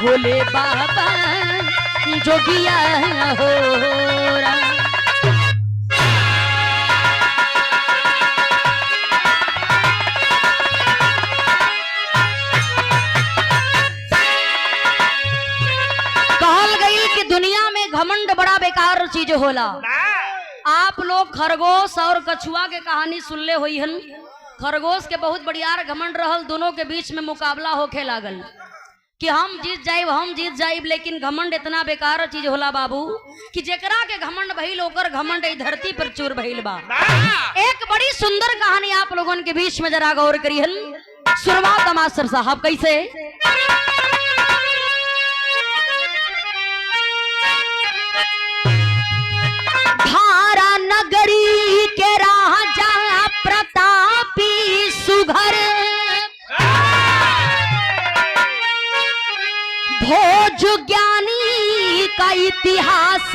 भोले बाबा जोगिया हो राम। कहल गई कि दुनिया में घमंड बड़ा बेकार चीज होला। आप लोग खरगोश और कछुआ के कहानी सुनले हुई हन। खरगोश के बहुत बढ़िया घमंड रहल, दोनों के बीच में मुकाबला होके लागल कि हम जीत जाइब, लेकिन घमंड इतना बेकार चीज होला बाबू कि जेकरा के घमंड भइल ओकर घमंड इस धरती पर चूर भइल बा। एक बड़ी सुंदर कहानी आप लोगन के बीच में जरा गौर करिहन। शुरुआत मास्टर साहब कैसे धारा नगरी के राजा प्रतापी सुघर भोज ज्ञानी का इतिहास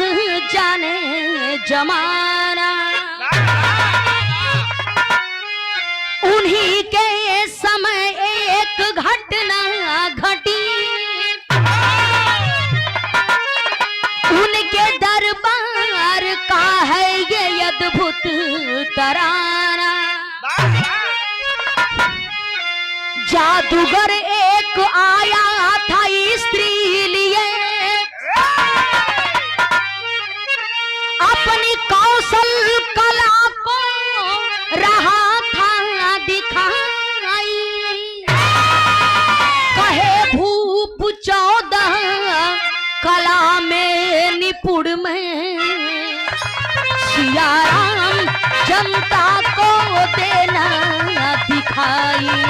जाने जमाना, उन्हीं के समय एक घटना घटी, उनके दरबार का है ये अद्भुत तराना। जादूगर एक आया था स्त्री लिए, अपनी कौशल कला को रहा था दिखाई। कहे भूप 14 कला में निपुण में, सिया राम जनता को देना दिखाई।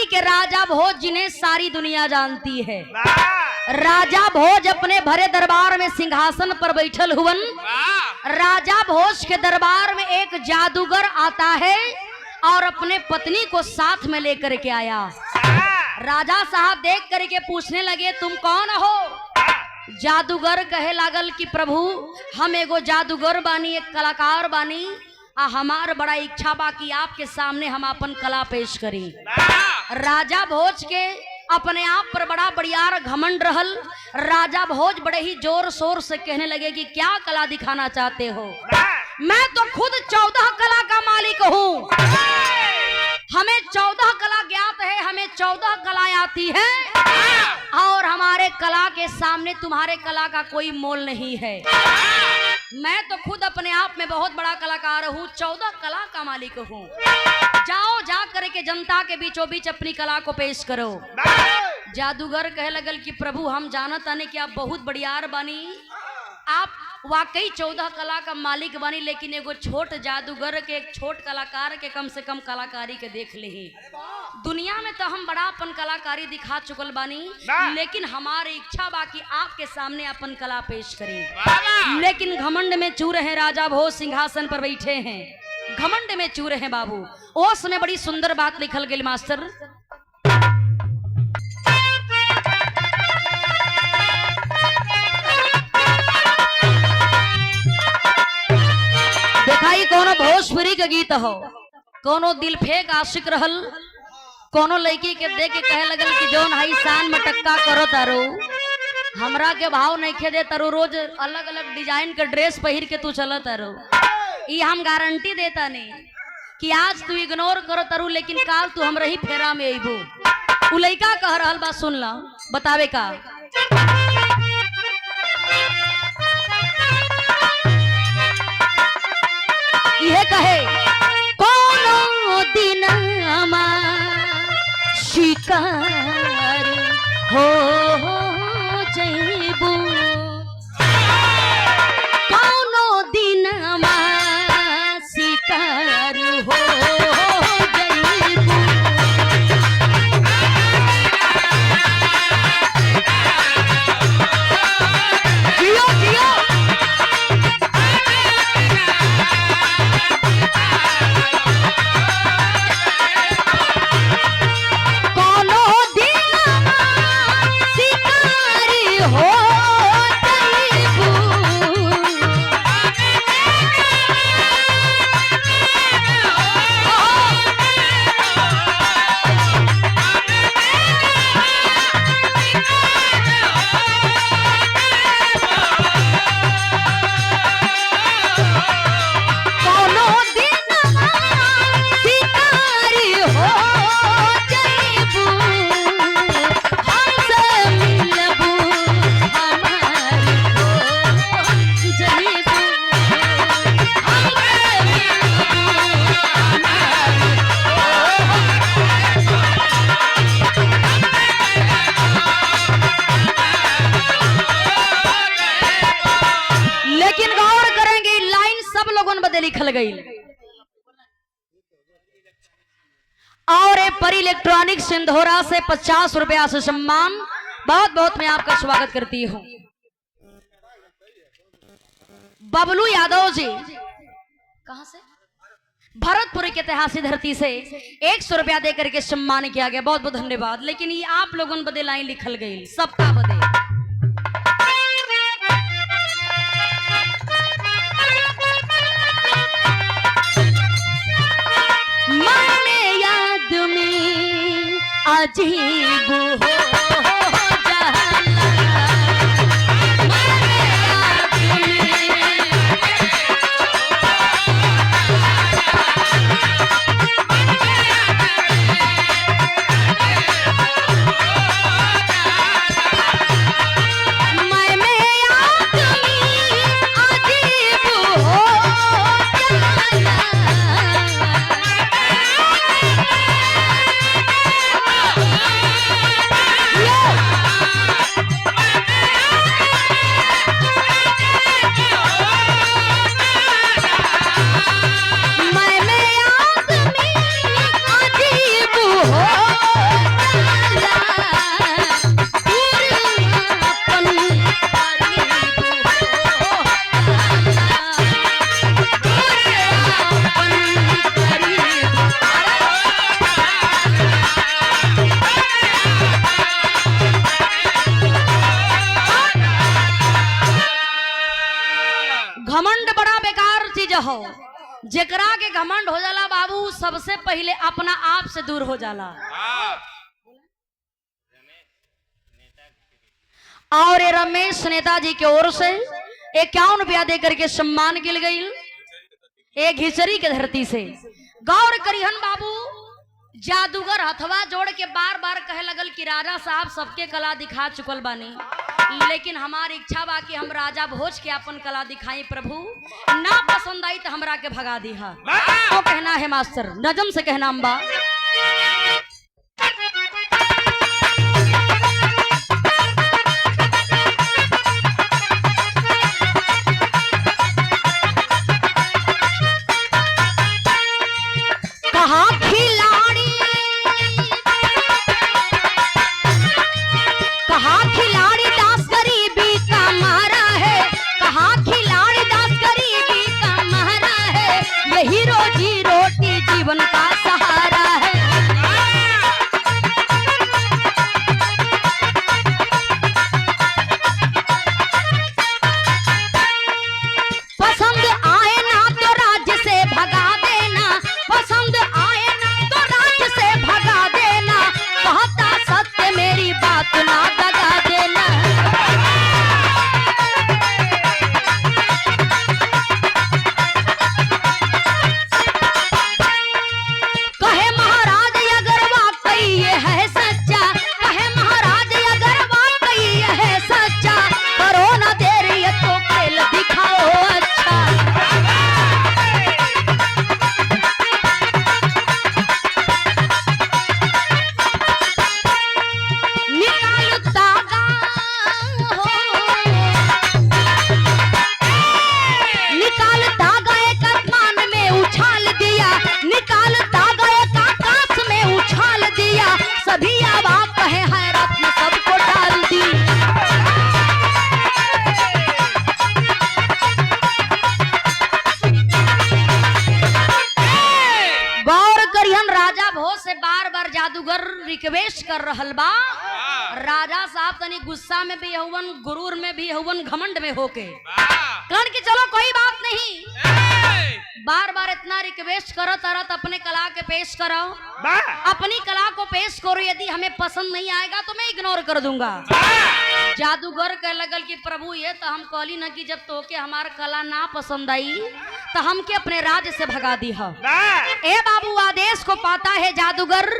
के राजा भोज जिन्हें सारी दुनिया जानती है। राजा भोज अपने भरे दरबार में सिंहासन पर बैठल हुवन। राजा भोज के दरबार में एक जादूगर आता है और अपने पत्नी को साथ में लेकर के आया। राजा साहब देख करके पूछने लगे तुम कौन हो? जादूगर कहे लागल कि प्रभु हम एगो जादूगर बानी, एक कलाकार बानी, हमार बड़ा इच्छा बा कि आपके सामने हम अपन कला पेश करी। राजा भोज के अपने आप पर बड़ा बढ़िया घमंड रहल। राजा भोज बड़े ही जोर शोर से कहने लगे कि क्या कला दिखाना चाहते हो? मैं तो खुद 14 कला का मालिक हूँ, हमें 14 कला ज्ञात है, हमें 14 कलाएं आती हैं और हमारे कला के सामने तुम्हारे कला का कोई मोल नहीं है। मैं तो खुद अपने आप में बहुत बड़ा कलाकार हूँ, 14 कला का मालिक हूँ। जाओ जा करके जनता के बीचों बीच अपनी कला को पेश करो। जादूगर कहे लगल कि प्रभु हम जानत आने कि आप बहुत बढ़ियार बानी, आप वाकई 14 कला का मालिक बानी, लेकिन एगो छोट जादूगर के, एक छोट कलाकार के कम से कम कलाकारी के देख ले। दुनिया में तो हम बड़ा अपन कलाकारी दिखा चुकल बानी, लेकिन हमारी इच्छा बाकी आपके सामने अपन कला पेश करें। लेकिन घमंड में चूर हैं राजा भोज, सिंहासन पर बैठे हैं, घमंड में चूर हैं बाबू। ओस में बड़ी सुंदर बात लिखल गई मास्टर। देखाई कोनो भोजपुरी के गीत हो, कोनो दिल फेंक आशिक रहल, कोनो लड़की के देख के कहे लगल कि जोन हाई शान में टक्का करो तारो, हमरा के भाव नहीं खे दे तारो, रोज अलग अलग डिजाइन के ड्रेस पहिर के तू चल तारो। ये हम गारंटी देता नहीं कि आज तू इग्नोर करो तारू, लेकिन काल तू हमरा ही फेरा में अइबू। उ लइका कह रहल बा, सुन ला बतावे का। यह कहे कोनो दिन शिकार हो जइबू, कोनो दिन शिकार हो जइबू। बदे लिखल गई। और ए परी इलेक्ट्रॉनिक सिंधोरा से 50 रुपया से सम्मान। बहुत बहुत मैं आपका स्वागत करती हूँ। बबलू यादव जी कहां से? भरतपुर के ऐतिहासिक धरती से 100 रुपया देकर के सम्मान किया गया। बहुत बहुत धन्यवाद। लेकिन ये आप लोगों बदे लाइन लिखल गई सबका बदे। माने याद में अजीब हो हो। जेकरा के घमंड हो जाला बाबू सबसे पहले अपना आप से दूर हो जाला। और ये रमेश नेताजी की ओर से 51 रुपया देकर के सम्मान गिल गई। एक घिचरी के धरती से गौर करिहन बाबू। जादूगर हथवा जोड़ के बार बार कहे लगल कि राजा साहब सबके कला दिखा चुकल बानी, लेकिन हमारी इच्छा बा कि हम राजा भोज के अपन कला दिखाई। प्रभु ना पसंद आई तो हमरा के भगा दिहा। तो कहना है मास्टर नजम से कहना अम्बा। कहा खिलाड़ी कहा खिलाड़ी दास गरीबी का मारा है। कहा खिलाड़ी दास गरीबी का मारा है। यही रोजी रोटी जीवन का सहारा है। पसंद आए ना तो राज्य से भगा देना। पसंद आए ना तो राज्य से भगा देना। कहता सत्य मेरी बात ना दगा देना। कहे महाराज अगर वाकई ये है सच्चा। कहे महाराज अगर वाकई ये है सच्चा। करो ना देर ये तो खेल दिखाओ अच्छा। निकाल तागा हो। निकाल तागा एक आसमान में उछाल दिया। निकाल तागा एक आकाश में उछाल दिया। सभी अवाक कहे हैरत में सबको डाल दी। गौर करिहन राजा भोज से बार बार जादूगर रिक्वेस्ट कर रहल बा। राजा साहब तनी गुस्सा में भी हवन, गुरूर में भी हवन, घमंड में होके कहन कि चलो कोई बात नहीं। बार बार इतना रिक्वेस्ट करो तरत अपने कला के पेश करो। अपनी कला को पेश करो। यदि हमें पसंद नहीं आएगा तो मैं इग्नोर कर दूंगा। जादूगर कह लगल कि प्रभु ये तो हम कहली ना कि जब तोके हमार कला ना पसंद आई तो हमके अपने राज्य से भगा दी है। ए बाबू आदेश को पाता है जादूगर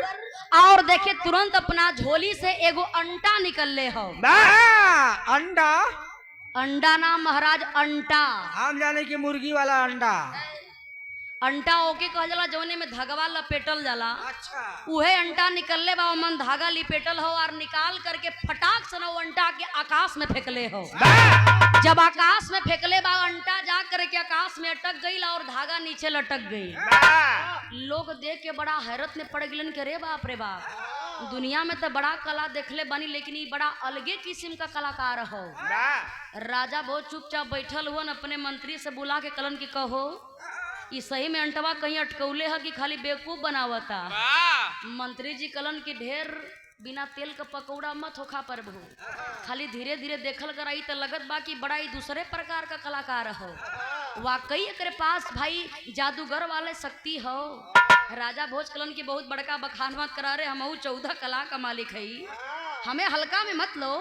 और देखे तुरंत अपना झोली से एगो अंटा निकल ले हो। अंडा अंडा ना महाराज अंटा। हम जाने की मुर्गी वाला अंडा। अंटा ओके कहल जाला जौने में धगवा लपेटल जाला। अच्छा उहे अंटा निकलले बा मन धागा लिपेटल हो और निकाल करके फटाक से वो अंटा के आकाश में फेंकले हो। जब आकाश में फेंकले बा अंटा जा करके आकाश में अटक गई और धागा नीचे लटक गई। लोग देख के बड़ा हैरत में पड़ गलन के रे बाप रे बाप, दुनिया में तो बड़ा कला देखले बनी लेकिन ये बड़ा अलगे किस्म का कलाकार हो। राजा बहुत चुपचाप बैठल हुआ अपने मंत्री से बुला के कलन की कहो कि सही में अंटवा कहीं अटकौले है कि खाली बेवकूफ बनावता। मंत्री जी कलन की ढेर बिना तेल का पकौड़ा मत होखा पर भू, खाली धीरे धीरे देखल कराई तो लगत बा कि बड़ा ही दूसरे प्रकार का कलाकार हो। वाकई एकरे पास भाई जादूगर वाले शक्ति हो। राजा भोज कलन की बहुत बड़का बखान मत करा रे, हम 14 कला का मालिक है, हमें हल्का में मत लो।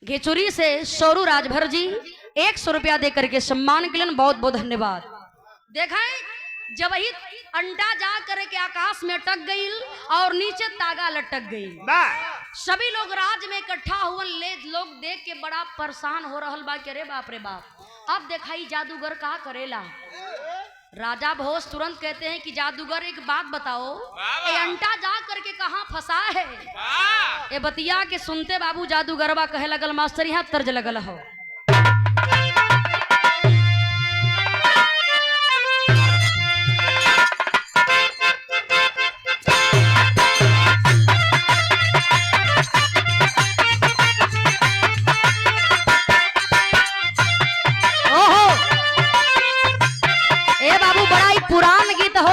घेचुरी से सौरू राजभर जी 100 रुपया दे करके सम्मान के लिए बहुत बहुत धन्यवाद। देखें जब ही अंडा जा करके आकाश में अटक गई और नीचे तागा लटक गई, सभी लोग राज में इकट्ठा हुए। लोग देख के बड़ा परेशान हो रहल बा, अरे बाप रे बाप अब देखाई जादूगर का करेला। राजा भोज तुरंत कहते हैं कि जादूगर एक बात बताओ, ये अंटा जा करके कहाँ फंसा है? ये बतिया के सुनते बाबू जादूगरवा कहे लगल मास्टर यहाँ तर्ज लगल हो।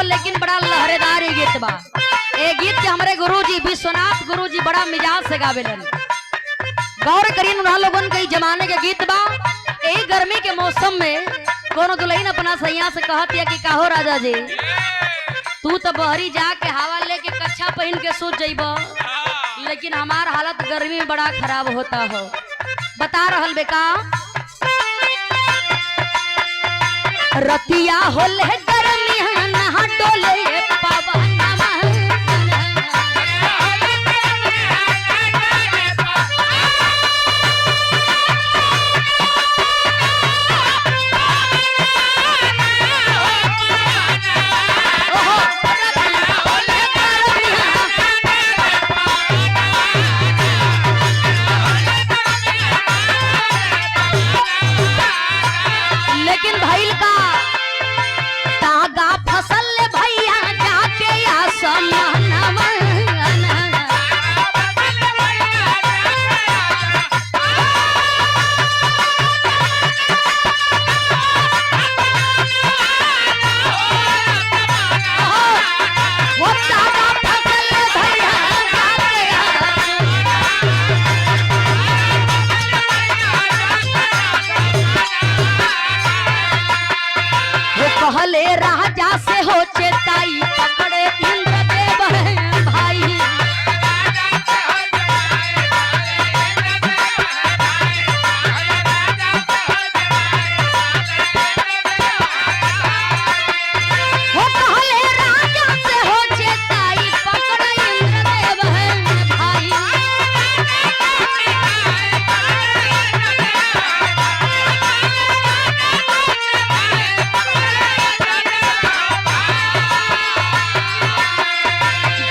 लेकिन बड़ा लहरेदार गीत बा। ए गीत के हमारे गुरुजी विश्वनाथ गुरुजी बड़ा मिजाज से गावेलन। गौर करिए उन्हा लोगन के जमाने के गीत बा। यही गर्मी के मौसम में कोनो दुल्हन अपना सैया से कहती है कि काहो राजा जी तू तो बहरी जाके हवा लेके कच्छा पहन के सूत जइब, लेकिन हमार हालत गर्मी में बड़ा खराब होता हो। बता रहल बेका रतिया होले गर्मी नहा डोले पवन लेकिन भइल का तागा फसल भैया जाके या समनवा वो तागा फसल भैया जाके वो कहले राजा से हो चेताई पकड़े इंद्रदेव है भाई। वो कहले राजा से हो चेताई पकड़े इंद्रदेव है भाई।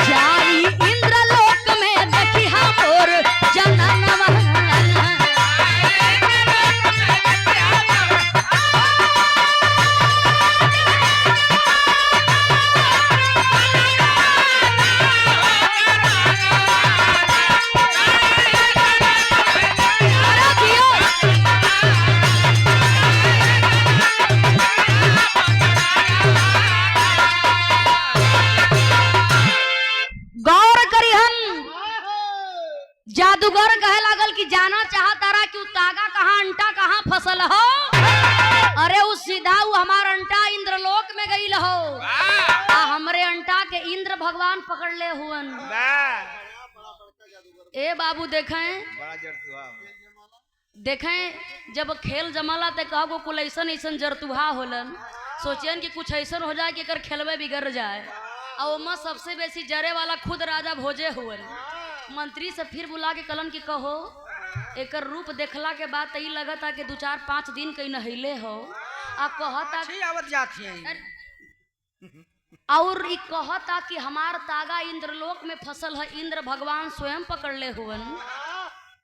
जाई इंद्रलोक में देखी हमोर जननवा गौर करिहन जादूगर कहे लागल कि जाना चाहता रहा कि उ तागा कहाँ अंटा कहाँ फसल हो। अरे उस सीधा वो हमार अंटा इंद्रलोक में गई हो आ हमरे अंटा के इंद्र भगवान पकड़ ले हुवन। ए बाबू देखें देखें जब खेल जमाला ते कहो कुल ऐसन ऐसन जरतुहा होलन, सोचियन कि कुछ ऐसन हो जाए कि अगर खेलवे बिगड़ जाए। और ओमा सबसे बेसी जरे वाला खुद राजा भोजे हुए। मंत्री से फिर बुला के कलन की कहो एकर रूप देखला के बाद तई लगता कि 2-4-5 दिन कहीं नहैले हो आ कहता आवत जाती है और ई कहता कि हमार तागा इंद्रलोक में फसल है, इंद्र भगवान स्वयं पकड़ ले हुवन।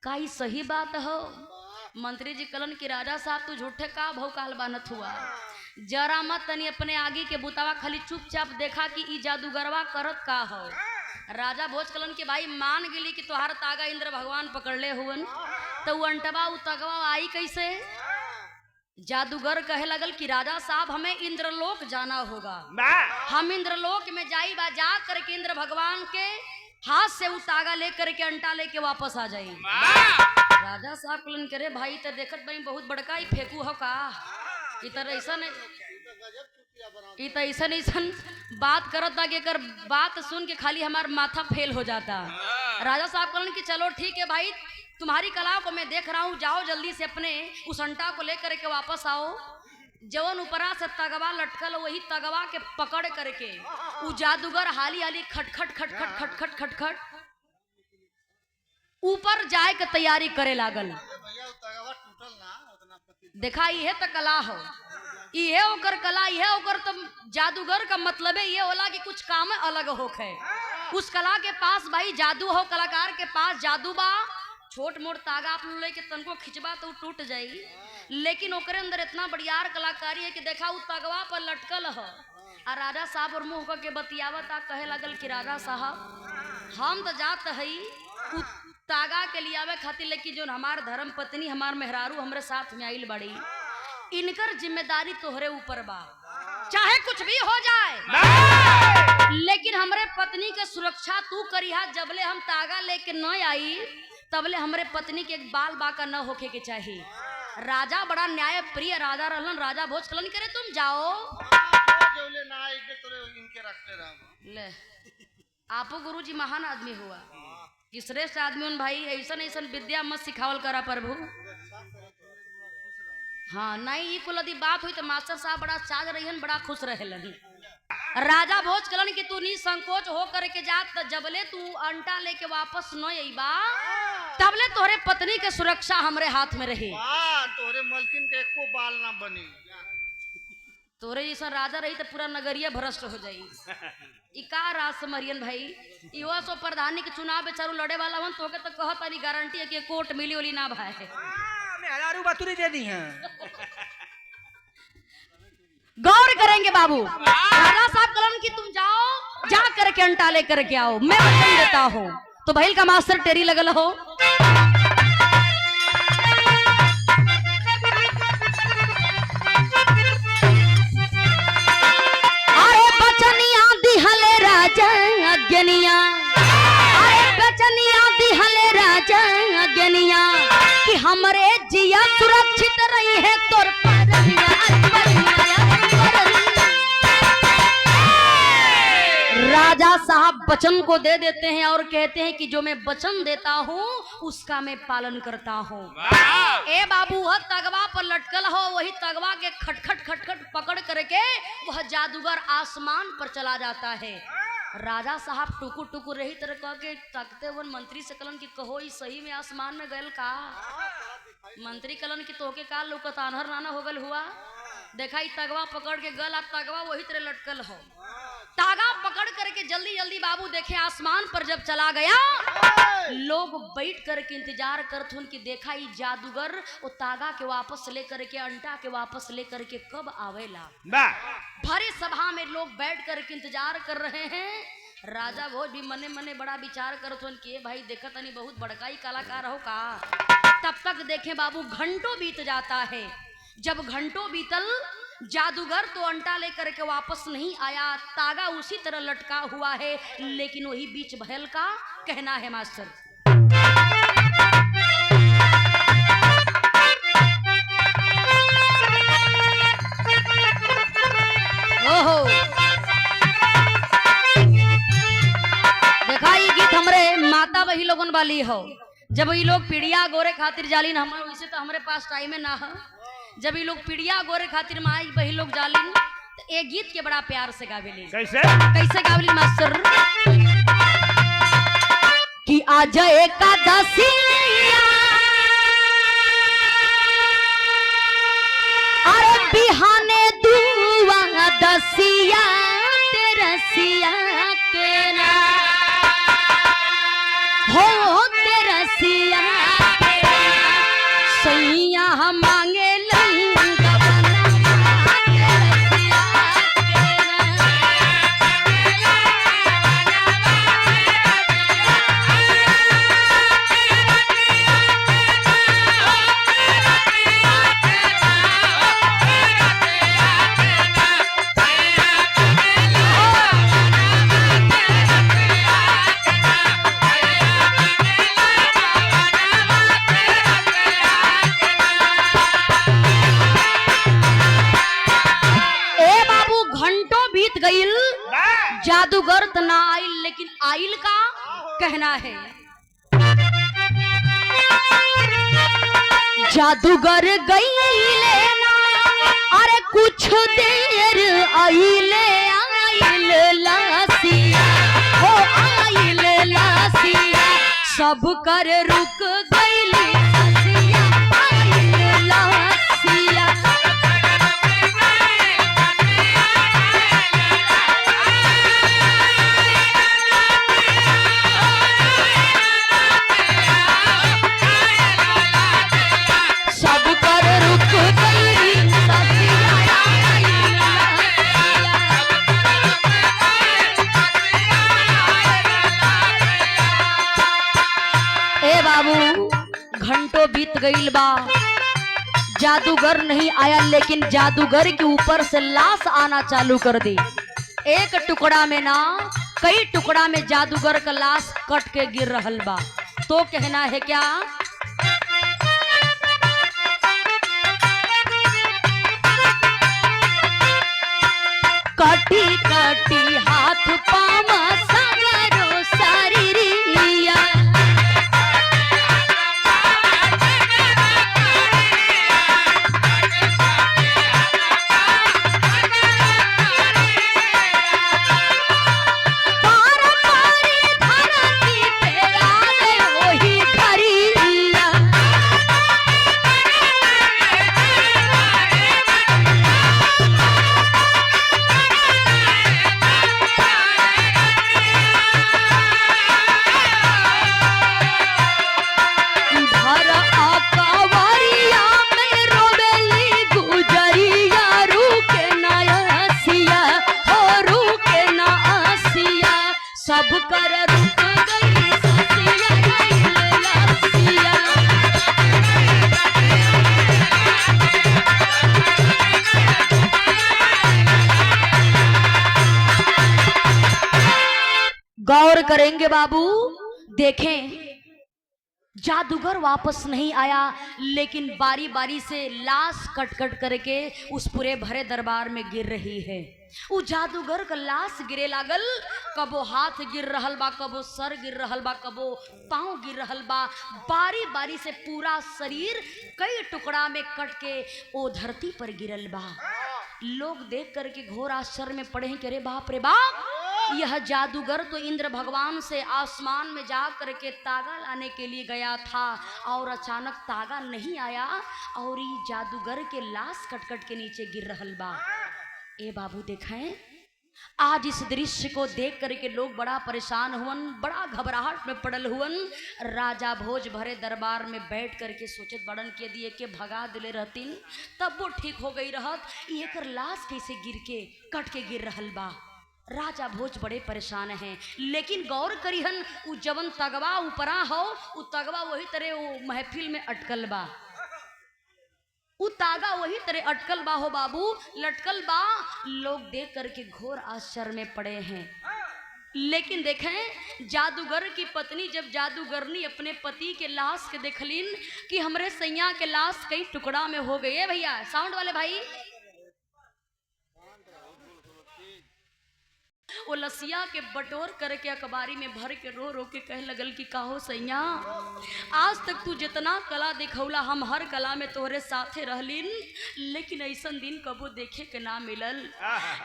का ई सही बात हो? मंत्री जी कलन की राजा साहब तू झूठे का भौकाल बानत हुआ, जरा मत तनी अपने आगे के बुतावा, खाली चुपचाप देखा कि ई जादूगरवा करत का हो। राजा भोज कलन के भाई मान गेली कि तोहार तागा इंद्र भगवान पकड़ ले हुवन, तो उ अंटवा उ तगवा आई कैसे? जादूगर कहे लगल कि राजा साहब हमें इंद्रलोक जाना होगा, हम इंद्रलोक में जाई बा, जा करके इंद्र भगवान के हाथ से उ तागा लेकर के अंटा लेके वापस आ जाई। राजा साहब कलन करे भाई तो देखत भाई बहुत बड़का ही फेंकू हो का, इतर ऐसा बात करत बा कि कर बात सुन के खाली हमार माथा फेल हो जाता। राजा साहब कलन कि चलो ठीक है भाई, तुम्हारी कला को मैं देख रहा हूँ, जाओ जल्दी से अपने उस अंटा को लेकर के वापस आओ। जवन ऊपरा से तगवा लटकल वही तगवा के पकड़ करके उ जादूगर हाली हाली खटखट खटखट खटखट खटखट ऊपर जाए के तैयारी करे लागल। देखा ये तो कला हो, ये ओकर कला, ये ओकर तो जादूगर का मतलब है ये होला कि कुछ काम अलग होखे। उस कला के पास भाई जादू हो, कलाकार के पास जादू बा, छोट मोट तागा आप लोग लेके तनको खिंचबा तो टूट जाई, लेकिन ओकरे अंदर इतना बढ़ियार कलाकारी है कि देखा उ तगवा पर लटकल हो। आ राजा साहब और मुंह के बतियावत आ कहे लगल कि राजा साहब हम तो जात हई उ तागा के लियावे खातिर, लेकिन जो हमार धर्म पत्नी हमार मेहरारू हमरे साथ में आइल बड़ी, इनकर जिम्मेदारी तोहरे ऊपर बा, चाहे कुछ भी हो जाए लेकिन हमरे पत्नी के सुरक्षा तू करिहा। जबले हम तागा लेके न आई तबले हमरे पत्नी के एक बाल बाका न होके के चाहिए। राजा बड़ा न्याय प्रिय राजा रहलन। राजा भोज कलन करे तुम जाओ ले, आपो गुरुजी महान आदमी हुआ कि श्रेष्ठ आदमी उन भाई, ऐसन ऐसन विद्या मत सिखावल करा प्रभु। हाँ नहीं ये कुल यदि बात हुई तो मास्टर साहब बड़ा चाज रही, बड़ा खुश रहेलन। राजा भोज कलन कि तू निसंकोच हो करके जात, जबले तू अंटा लेके वापस न अइबा तबले तोहरे पत्नी के सुरक्षा हमरे हाथ में रही, तोरे मलकिन के एको बाल ना बनी, तोरे जैसा राजा रही तो पूरा नगरिया भ्रष्ट हो जाई। इका राज मरियन भाई, इहो सो प्रधानी के चुनाव बेचारू लड़े वाला हन, तोके तो कहत नहीं गारंटी है कि कोर्ट मिली ओली ना भाई, मैं हजारू बतूरी दे दी है। गौर करेंगे बाबू। राजा साहब कलन की तुम जाओ, जा करके अंटा लेकर के आओ, मैं वचन देता हूँ। तो भैल का मास्टर टेरी लगल हो, अरे बचनिया दिहले राजा अज्ञनिया, अरे बचनिया दिहले राजा अज्ञनिया कि हमरे जिया सुरक्षित रही है तोर राजा साहब वचन को दे देते हैं और कहते हैं कि जो मैं वचन देता हूँ उसका मैं पालन करता हूँ। ए बाबू वह तगवा पर लटकल हो, वही तगवा के खटखट खटखट पकड़ करके वह जादूगर आसमान पर चला जाता है। राजा साहब टुकुर टुकुर रही तरह कह के तकते हुए मंत्री से कलन की कहो ई सही में आसमान में गयल का? मंत्री कलन की तोके का लौकत आन्हर नाना हो गल हुआ, देखा ई तगवा पकड़ के गल, तगवा वही तरह लटकल हो। तागा पकड़ करके जल्दी जल्दी बाबू देखे आसमान पर जब चला गया, लोग बैठ करके इंतजार करथुन कि देखा ई जादूगर वो तागा के वापस लेकर के, अंटा के वापस लेकर के कब आवेला। भरी सभा में लोग बैठ करके इंतजार कर रहे हैं। राजा भोज भी मने मने बड़ा विचार करथुन कि भाई देखा तनी बहुत बड़का ही कलाकार हो का। तब तक देखे बाबू घंटों बीत जाता है। जब घंटों बीतल, जादूगर तो अंटा लेकर के वापस नहीं आया, तागा उसी तरह लटका हुआ है, लेकिन वही बीच बहल का कहना है मास्टर। ओहो देखा ये गीत हमरे माता वही लोगन वाली हो। जब ये लोग पीड़िया गोरे खातिर जालिन, हमारे वैसे तो हमारे पास टाइम है ना है, जब ये लोग पीड़िया गोरे खातिर माई वही लोग जालिन तो एक गीत के बड़ा प्यार से गावेली। कैसे कैसे गावेली मास्टर कि आज एकादशी मांगे गवनवा के रसिया गईल जादूगर त ना आइल लेकिन आइल का कहना है। जादूगर गईले ना अरे कुछ देर आइले आइल लासिया हो आइल लासिया सब कर रुक गईली लासिया आइल लासिया घंटों बीत गईल बा जादूगर नहीं आया लेकिन जादूगर के ऊपर से लाश आना चालू कर दी। एक टुकड़ा में ना कई टुकड़ा में जादूगर का लाश कट के गिर रहल बा। तो कहना है क्या कटी कटी हाथ पाँव सगरो शरीरिया सब कर रुक गई ससिया लासिया गौर करेंगे बाबू देखें जादूगर वापस नहीं आया लेकिन बारी बारी से लाश कट कट करके उस पूरे भरे दरबार में गिर रही है। वो जादूगर का लाश गिरे लागल कबो हाथ गिर रहल बा कबो सर गिर रहल बा कबो पांव गिर रहल बा बारी बारी से पूरा शरीर कई टुकड़ा में कट के वो धरती पर गिरल बा। लोग देख करके घोर आश्चर्य में पड़े हैं कि अरे बाप रे बाप यह जादूगर तो इंद्र भगवान से आसमान में जा करके तागा लाने के लिए गया था और अचानक तागा नहीं आया और ये जादूगर के लाश कट कट के नीचे गिर रहल बा। ए बाबू देखें आज इस दृश्य को देख करके लोग बड़ा परेशान हुवन बड़ा घबराहट में पड़ल हुवन। राजा भोज भरे दरबार में बैठ करके सोचत बड़न के दिए के भगा दिले रहतीन तब वो ठीक हो गई रहत एकर लाश कैसे गिर के कट के गिर रहल बा। राजा भोज बड़े परेशान हैं लेकिन गौर करिहन उ जवन तगवा ऊपरा हो उ तगवा वही तरह वो महफिल में अटकल बा उ तागा वही तरह अटकल बा हो बाबू लटकल बा। लोग देख करके घोर आश्चर्य में पड़े हैं। लेकिन देखें जादूगर की पत्नी जब जादूगरनी अपने पति के लाश के देखलीन कि हमरे सैया के लाश कई टुकड़ा में हो गई है। भैया साउंड वाले भाई वो लसिया के बटोर करके अखबारी में भर के रो रो के कह लगल कि काहो सैया आज तक तू जितना कला दिखौला हम हर कला में तोहरे साथे रहलीन लेकिन ऐसन दिन कबो देखे के ना मिलल।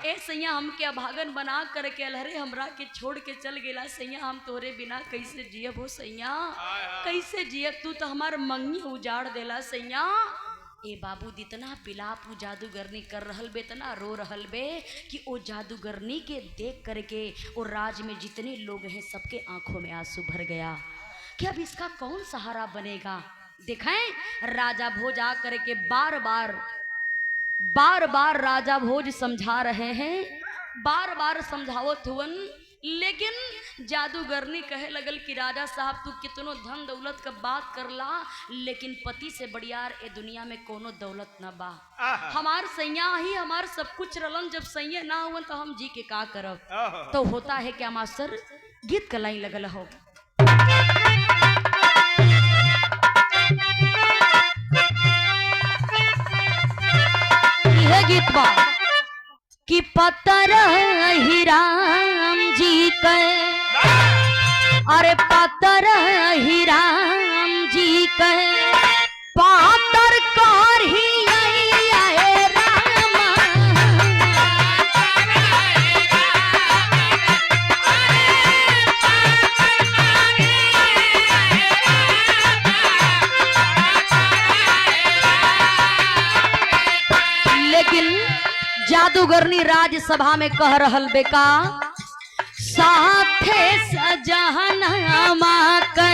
ए सैया हमके अभागन बना करके अलहरे हमरा के छोड़ के चल गेला सैया हम तोहरे बिना कैसे जियब हो सैया कैसे जियब तू तो हमार मंगी उजाड़ देला सैया। ए बाबू जितना पिलाप वो जादूगरनी कर रहल बे इतना रो रहल बे कि वो जादूगरनी के देख करके वो राज में जितने लोग हैं सबके आंखों में आंसू भर गया कि अब इसका कौन सहारा बनेगा। दिखाएं राजा भोज आकर के बार बार राजा भोज समझा रहे हैं, बार बार समझावत हुवन, लेकिन जादूगरनी कहे लगल कि राजा साहब तू कितनो धन दौलत का बात करला, लेकिन पति से बढ़ियार ए दुनिया में कोनो दौलत ना बा। हमार सैया ही हमार सब कुछ रलन, जब सैया ना हुवन तो हम जी के का करब। तो होता है क्या मास्टर, गीत का लाइन लगल हो। यह गीत बा कि पतर ही राम जी के, अरे पतर ही राम जी के पातर कार ही आए रामा। लेकिन जादूगरनी राज्यसभा में कह रहल बेका, साथे सजहनमा के,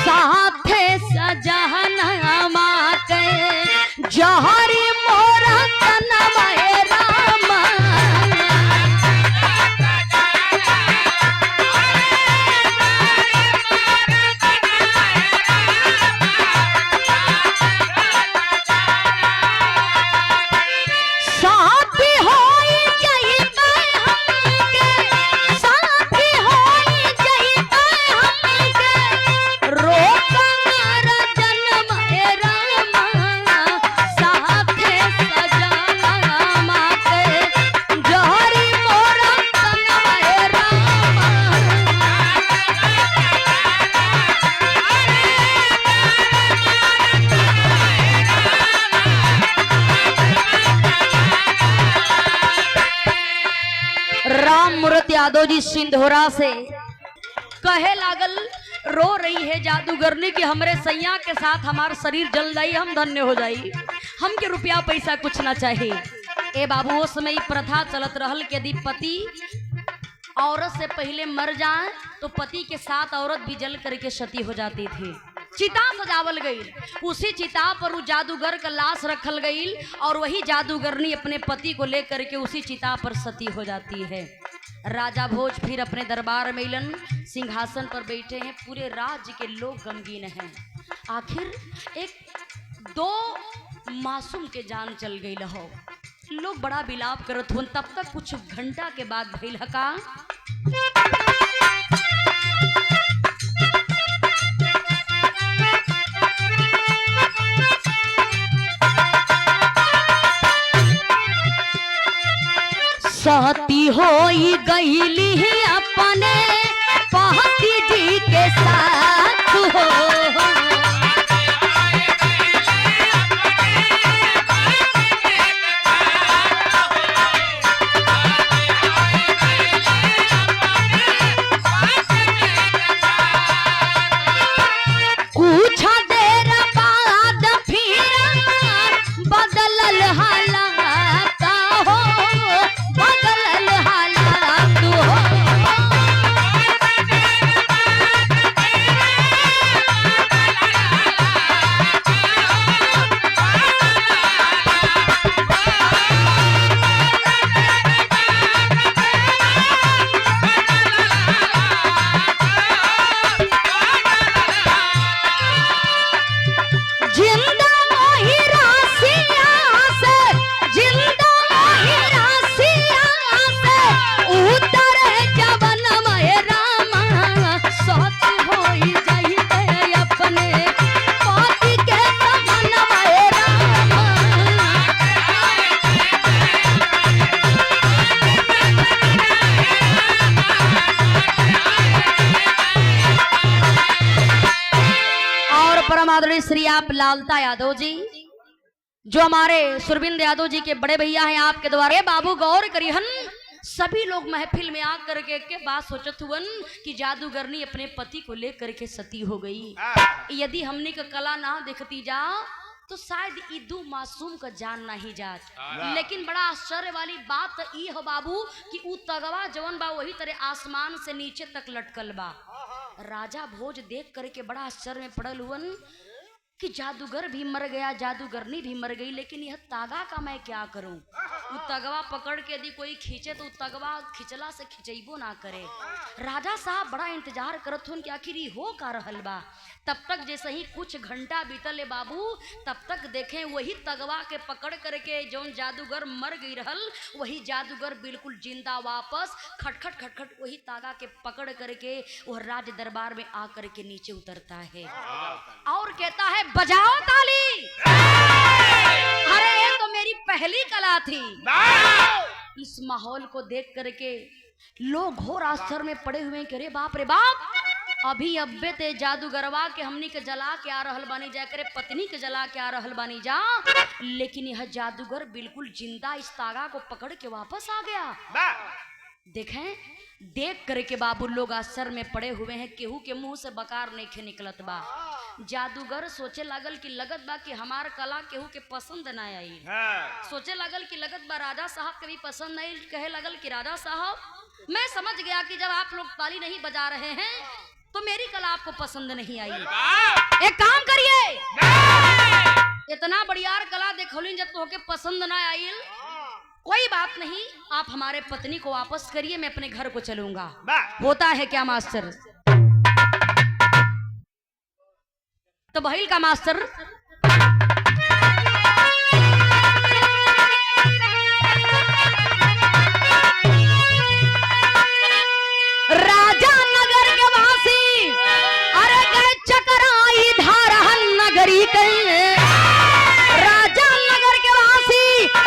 साथे सजहनमा के जहरी मोरा तनमा ए रामा। यादव जी सिंधोरा से कहे लागल, रो रही है जादूगरनी कि हमरे सैया के साथ हमार शरीर जल जाई, हम धन्य हो जाई, हमके रुपया पैसा कुछ ना चाहिए। ए बाबू उस समय प्रथा चलत रहल कि यदि पति औरत से पहले मर जाए तो पति के साथ औरत भी जल करके सती हो जाती थी। चिता सजावल गई, उसी चिता पर उस जादूगर का लाश रखल गई और वही जादूगरनी अपने पति को लेकर के उसी चिता पर सती हो जाती है। राजा भोज फिर अपने दरबार में इलन सिंहासन पर बैठे हैं, पूरे राज्य के लोग गमगीन हैं। आखिर एक दो मासूम के जान चल गई हो, लोग बड़ा विलाप करत हुन। तब तक कुछ घंटा के बाद भइल हका, सती होई गईली अपने पति जी के साथ हो। कुछ देर बाद फिर बदलल हालात हो, बदलल हालात हो। आदरणीय श्री आप लालता यादव जी, जो हमारे सुरविंद यादव जी के बड़े भैया हैं, आपके द्वारा बाबू गौर करिहन। सभी लोग महफिल में आकर के बात सोचत हुवन कि जादूगरनी अपने पति को लेकर के सती हो गई। यदि हमने का कला ना देखती जा तो शायद ई दो मासूम का जान नहीं जात। लेकिन बड़ा आश्चर्य वाली बात ई हो बाबू कि उ तगवा जवन बा वही तरह आसमान से नीचे तक लटकल बा। राजा भोज देख करके बड़ा आश्चर्य में पड़ल हुवन कि जादूगर भी मर गया, जादूगरनी भी मर गई, लेकिन यह तागा का मैं क्या करूं। वो तगवा पकड़ के यदि कोई खींचे तो तगवा खिंचला से खिंचैबो ना करे। राजा साहब बड़ा इंतजार करत हुन कि आखिर हो का रहल बा। तब तक जैसे ही कुछ घंटा बीतले बाबू, तब तक देखें वही तगवा के पकड़ करके जौन जादूगर मर गई रहल, वही जादूगर बिल्कुल जिंदा वापस खटखट खटखट वही तागा के पकड़ करके वह राज दरबार में आ करके नीचे उतरता है और कहता है बजाओ ताली। अरे ये तो मेरी पहली कला थी। इस माहौल को देख करके लोग घोर आश्चर्य में पड़े हुए कि अरे बाप रे बाप, अभी अब्बे ते जादूगरवा के हमनी के जला के आ रहल बानी जा, करे पत्नी के जला के आ रहल बानी जा, लेकिन यह जादूगर बिल्कुल जिंदा इस तागा को पकड़ के वापस आ गया। देखें, देख करके बाबू लोग आश्चर्य में पड़े हुए हैं, केहू के मुंह से बकार नहीं खे निकलत बा। जादूगर सोचे लागल कि लगत बा कि हमार कला केहू के पसंद ना आई। सोचे लागल कि लगत बा राजा साहब के भी पसंद नहीं। कहे लगल कि राजा साहब मैं समझ गया कि जब आप लोग ताली नहीं बजा रहे हैं तो मेरी कला आपको पसंद नहीं आई। एक काम करिए, इतना बढ़ियार कला देखौलिन जब तो के पसंद ना आई, कोई बात नहीं, आप हमारे पत्नी को वापस करिए, मैं अपने घर को चलूंगा। होता है क्या मास्टर? तो बहिल का मास्टर राजा नगर के वासी, अरे गए चकराई धारहन नगरी के। राजा नगर के वासी,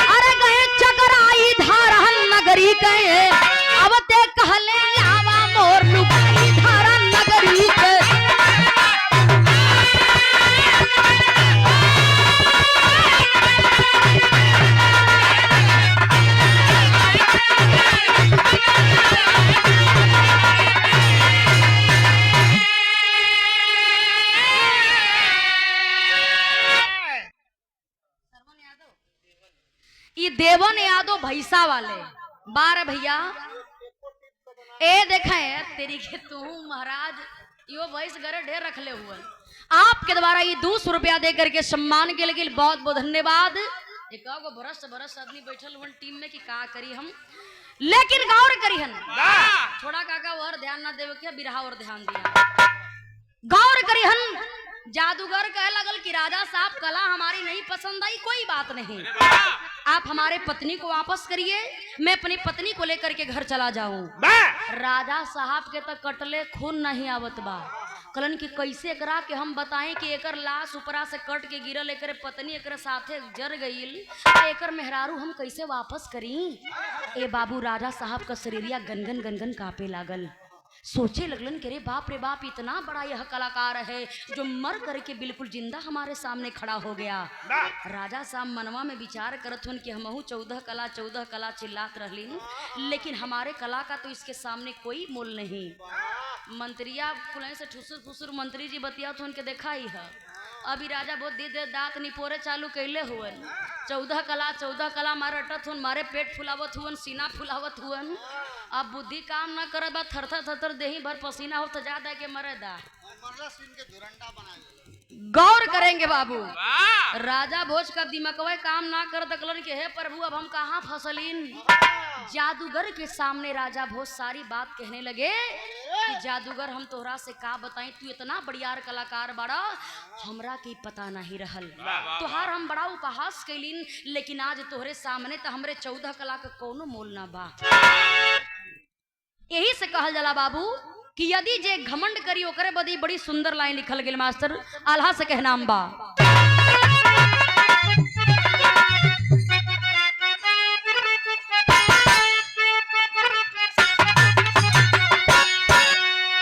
अरे गए चकराई धारहन नगरी के। अब ते कहले आवा मोर लुगाई धारा नगरी के। देवन यादव भैसा वाले बार भैया ए देखे तेरी के तू महाराज यो भैंस गरे ढेर रखले हुए, आपके द्वारा ये 200 रुपया दे करके सम्मान के लिए बहुत बहुत धन्यवाद। एक बरस आदमी बैठल हुए टीम में कि का करी हम, लेकिन गौर करी हन थोड़ा काका और ध्यान ना देवे के बिरहा और ध्यान दिया। गौर करी हन जादूगर कहे लगल कि राजा साहब कला हमारी नहीं पसंद आई, कोई बात नहीं, आप हमारे पत्नी को वापस करिए, मैं अपनी पत्नी को लेकर के घर चला जाऊं। राजा साहब के तक कटले खून नहीं आवत बा। कलन की कैसे एकरा के हम बताएं कि एकर लाश ऊपरा से कट के गिरल, एकर पत्नी एकर साथे जर गईल, एकर मेहरारू हम कैसे वापस करी। ए बाबू राजा साहब का शरीरिया गनगन गनगन कांपे लागल। सोचे लगलन कि रे बाप इतना बड़ा यह कलाकार है जो मर करके बिल्कुल जिंदा हमारे सामने खड़ा हो गया। राजा साहब मनवा में विचार करत हन कि हमहू 14 कला चिल्लात रहलीन, लेकिन हमारे कला का तो इसके सामने कोई मोल नहीं। मंत्रिया फुले से ठुसुर फुसुर मंत्री जी बतियात हन के देखा ही है। अभी राजा बहुत दे दांत निपोरे चालू कैले हुअन, 14 कला मारे अटत हुन, मारे पेट फुलावत हुअन, सीना फुलावत हुअन। अब बुद्धि काम ना करे बा, थर देही भर पसीना हो तो ज्यादा के मरे दा। गौर करेंगे बाबू, राजा भोज का दिमाग काम ना कर दकलन के हे प्रभु अब हम कहाँ फसलीन। जादूगर के सामने राजा भोज सारी बात कहने लगे कि जादूगर हम तोहरा से का बताएं, तू इतना बढ़ियार कलाकार बड़ा, हमरा की पता नहीं रहल, तोहार हम बड़ा उपहास कैलीन, लेकिन आज तोहरे सामने तो हमरे 14 कला का कोनो मोल ना बा। यही से कहल जाला बाबू कि यदि जे घमंड करी ओकरे बदी बड़ी सुंदर लाइन लिखल गेल मास्टर, आल्हा से कहनाम बा।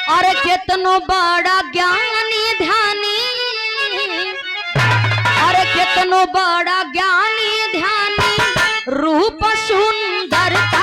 अरे केतनो बड़ा ज्ञानी ध्यानी, अरे केतनो बड़ा ज्ञानी ध्यानी, रूप सुंदरता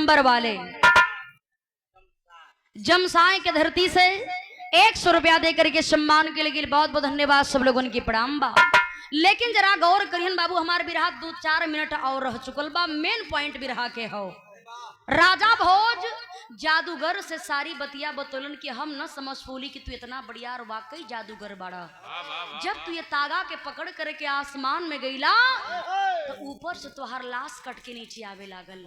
नंबर वाले जमसाए के धरती से 100 रुपया दे करके सम्मान के लिए बहुत बहुत धन्यवाद सब लोगों की प्रणाम बा। लेकिन जरा गौर करियन बाबू, हमारे बिरहा 2-4 मिनट और रह चुकल बा। मेन पॉइंट बिरहा के हो, राजा भोज जादूगर से सारी बतिया बतौलन कि हम न समझ फूली कि तू इतना बढ़िया और वाकई जादूगर बड़ा। जब तू ये तागा के पकड़ करके आसमान में गईला तो ऊपर से तोहार लाश कट के नीचे आवे लागल।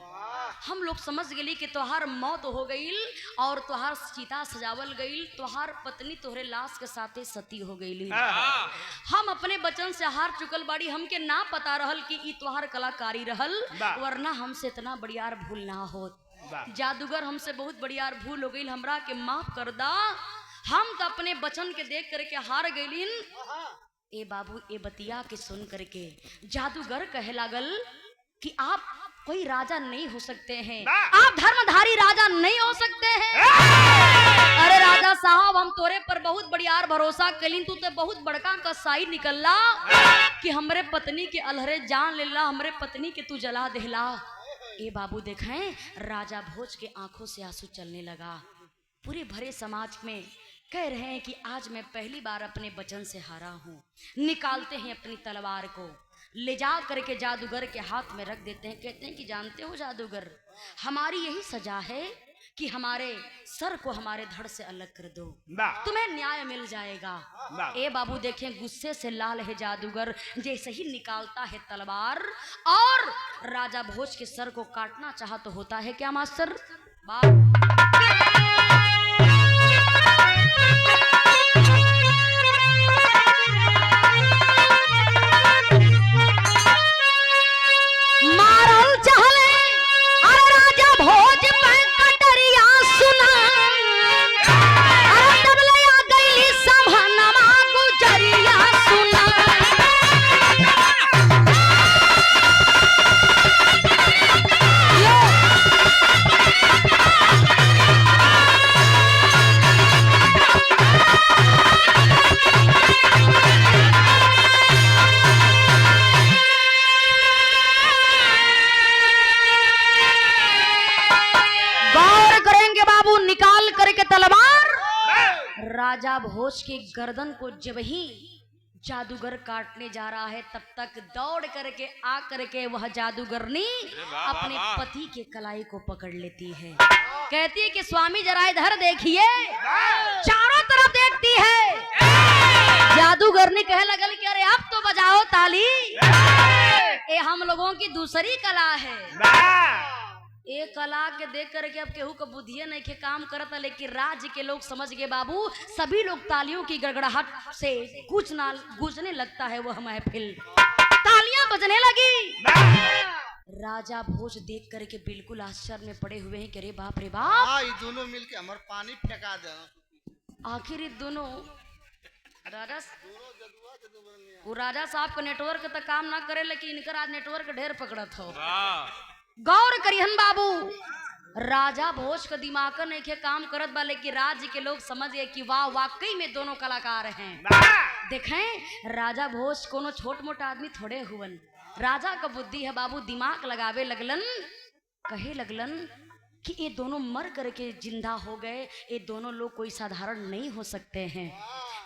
हम लोग समझ गई कि तोहार मौत हो गई और तोहार चिता सजावल गई, तोहार पत्नी तोहरे लाश के साथे सती हो गई। हम अपने बचन से हार चुकल बाड़ी, हमके ना पता रहल कि ई तोहार कलाकारी रहल, वरना हमसे इतना बढ़िया भूल ना होत। जादूगर हमसे बहुत बढ़िया भूल हो गई, हमरा के माफ कर दा। हम तो अपने बचन के देख करके हार गईलिन। ए बाबू ए बतिया के सुन करके जादूगर कहे लागल कि आप कोई राजा नहीं हो सकते हैं, आप धर्मधारी राजा नहीं हो सकते हैं। अरे राजा साहब, हम तोरे पर बहुत बढ़िया भरोसा कलिन, तू तो बहुत बड़का कसाई निकलला कि हमरे पत्नी के अलहरे जान लेला, हमरे पत्नी के तू जला देला। ए बाबू देखें, राजा भोज के आंखों से आंसू चलने लगा। पूरे भरे समाज में कह रहे हैं कि आज मैं पहली बार अपने वचन से हारा हूँ। निकालते हैं अपनी तलवार को, ले जा करके जादूगर के हाथ में रख देते हैं। कहते हैं कि जानते हो जादूगर, हमारी यही सजा है कि हमारे सर को हमारे धड़ से अलग कर दो, तुम्हें न्याय मिल जाएगा। ए बाबू देखें, गुस्से से लाल है जादूगर। जैसे ही निकालता है तलवार और राजा भोज के सर को काटना चाहा तो होता है क्या मास्टर? मारल चहले और राजा भोज पे कटरिया सुना, और डबले आ गई संभनमा गुजरिया सुना। निकाल करके तलवार राजा भोज के गर्दन को जब ही जादूगर काटने जा रहा है, तब तक दौड़ करके आ करके वह जादूगरनी अपने पति के कलाई को पकड़ लेती है। कहती है कि स्वामी जरा इधर देखिए, चारों तरफ देखती है। जादूगरनी कहे लगल कि अरे अब तो बजाओ ताली, ये हम लोगों की दूसरी कला है। एक कला के देख करके अब केहू का बुद्धिये नहीं के काम करता, लेकिन राज्य के लोग समझ गए बाबू। सभी लोग तालियों की गड़गड़ाहट से गूंजने लगता है वह महफिल, तालियां बजने लगी। राजा भोज देख करके बिल्कुल आश्चर्य में पड़े हुए हैं कि अरे बाप रे बाप, ये दोनों मिलके हमारे पानी फेंका दे। आखिर ये दोनों वो राजा साहब का नेटवर्क तक काम ना करे, लेकिन इनका आज नेटवर्क ढेर पकड़त हो। गौर करिहन बाबू, राजा भोज का दिमाग नहीं के काम करत बा, लेकिन राज्य के लोग समझ गए कि वाह वाकई में दोनों कलाकार हैं। देखें, राजा भोज कोनो छोट मोट आदमी थोड़े हुवन, राजा का बुद्धि है बाबू। दिमाग लगावे लगलन, कहे लगलन कि ये दोनों मर करके जिंदा हो गए, ये दोनों लोग कोई साधारण नहीं हो सकते हैं,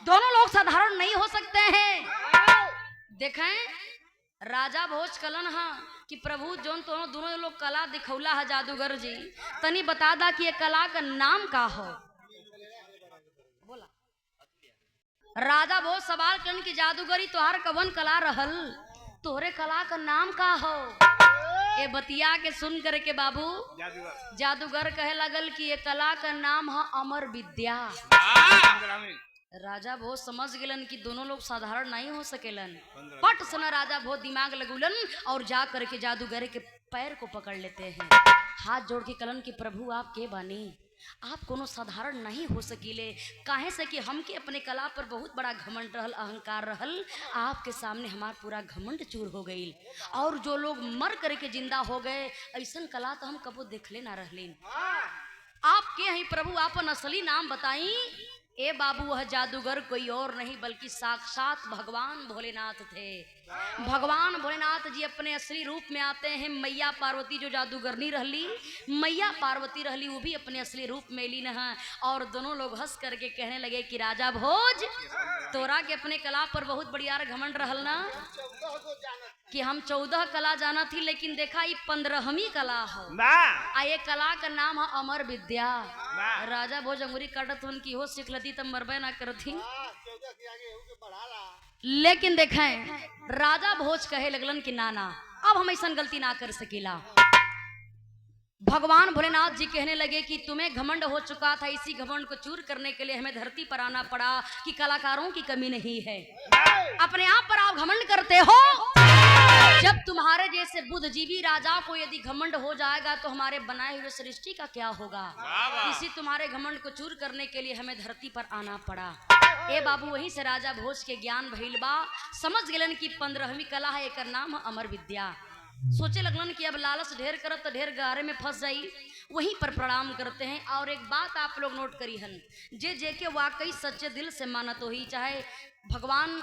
दोनों लोग साधारण नहीं हो सकते हैं। देखें, राजा भोज कलन हा कि प्रभु जोन दोनों लोग कला दिखौला है जादूगर जी, तनी बता दा कि ये कला का नाम का हो। बोला राजा भोज सवाल करन की जादूगरी तोहार कवन कला रहल, तोहरे कला का नाम का हो। ये बतिया के सुन करके बाबू जादूगर कहे लगल कि ये कला का नाम है अमर विद्या। राजा भोज समझ गेलन कि दोनों लोग साधारण नहीं हो सकेलन। पट सना राजा भोज दिमाग लगुलन और जा करके जादूगर के पैर को पकड़ लेते हैं, हाथ जोड़ के कलन कि प्रभु आप के बानी, आप कोनो साधारण नहीं हो सकीले। काहे से कि हमके अपने कला पर बहुत बड़ा घमंड रहल, अहंकार रहल, आपके सामने हमार पूरा घमंड चूर हो गई। और जो लोग मर करके जिंदा हो गए, ऐसन कला तो हम कबो देखले ना रहलीन। आप के हैं प्रभु, आपन असली नाम बताई। ए बाबू वह जादूगर कोई और नहीं बल्कि साक्षात भगवान भोलेनाथ थे। भगवान भोलेनाथ जी अपने असली रूप में आते हैं। मैया पार्वती जो जादूगरनी रहली, मैया पार्वती रहली, वो भी अपने असली रूप में लीन है। और दोनों लोग हंस करके कहने लगे कि राजा भोज, तोरा के अपने कला पर बहुत बढ़िया घमंड रहल ना, कि हम 14 कला जाना थी, लेकिन देखा ये 15वीं कला हो। आ ये कला का नाम है अमर विद्या। राजा भोज अंगुरी काटत हन की हो सीख लती तब मरबे ना करथी। लेकिन देखें राजा भोज कहे लगलन कि नाना अब हम ऐसा गलती ना कर सकीला। भगवान भोलेनाथ जी कहने लगे कि तुम्हें घमंड हो चुका था, इसी घमंड को चूर करने के लिए हमें धरती पर आना पड़ा कि कलाकारों की कमी नहीं है। अपने आप पर आप घमंड करते हो। जब तुम्हारे जैसे बुद्धिजीवी राजा को यदि घमंड हो जाएगा तो हमारे बनाए हुए सृष्टि का क्या होगा। इसी तुम्हारे घमंड को चूर करने के लिए हमें धरती पर आना पड़ा। ए बाबू वहीं से राजा भोज के ज्ञान भइल बा, समझ गेलन कि 15वीं कला है, एक नाम है अमर विद्या। सोचे लगलन कि अब लालच ढेर करत तो ढेर गहरे में फंस जाई। वहीं पर प्रणाम करते हैं। और एक बात आप लोग नोट करी हन, जे के वाकई सच्चे दिल से मानत हो ही, चाहे भगवान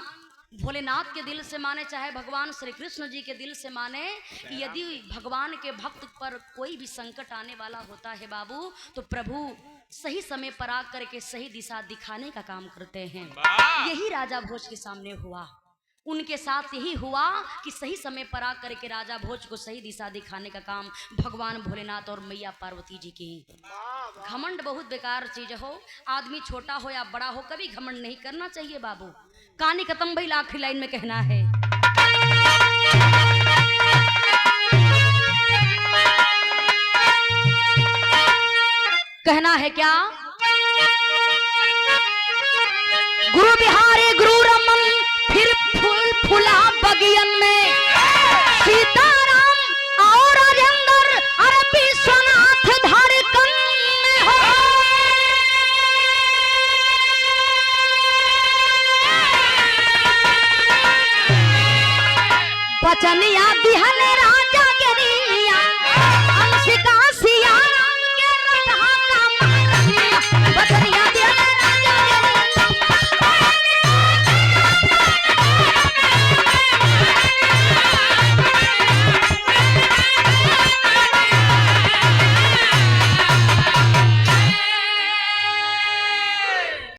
भोलेनाथ के दिल से माने, चाहे भगवान श्री कृष्ण जी के दिल से माने, यदि भगवान के भक्त पर कोई भी संकट आने वाला होता है बाबू, तो प्रभु सही समय पर आकर के सही दिशा दिखाने का काम करते हैं। यही राजा भोज के सामने हुआ। उनके साथ यही हुआ कि सही समय पर आकर के राजा भोज को सही दिशा दिखाने का काम भगवान भोलेनाथ और मैया पार्वती जी की। घमंड बहुत बेकार चीज हो। आदमी छोटा हो या बड़ा हो, कभी घमंड नहीं करना चाहिए बाबू। कहानी खत्म भई, आखिरी लाइन में कहना है, कहना है क्या, गुरु बिहारी गुरु रमन फिर फूल फुला बगियन में, सीताराम और राजेंद्र अरे विश्वनाथ धड़कन में हो। बचनिया दिहल राज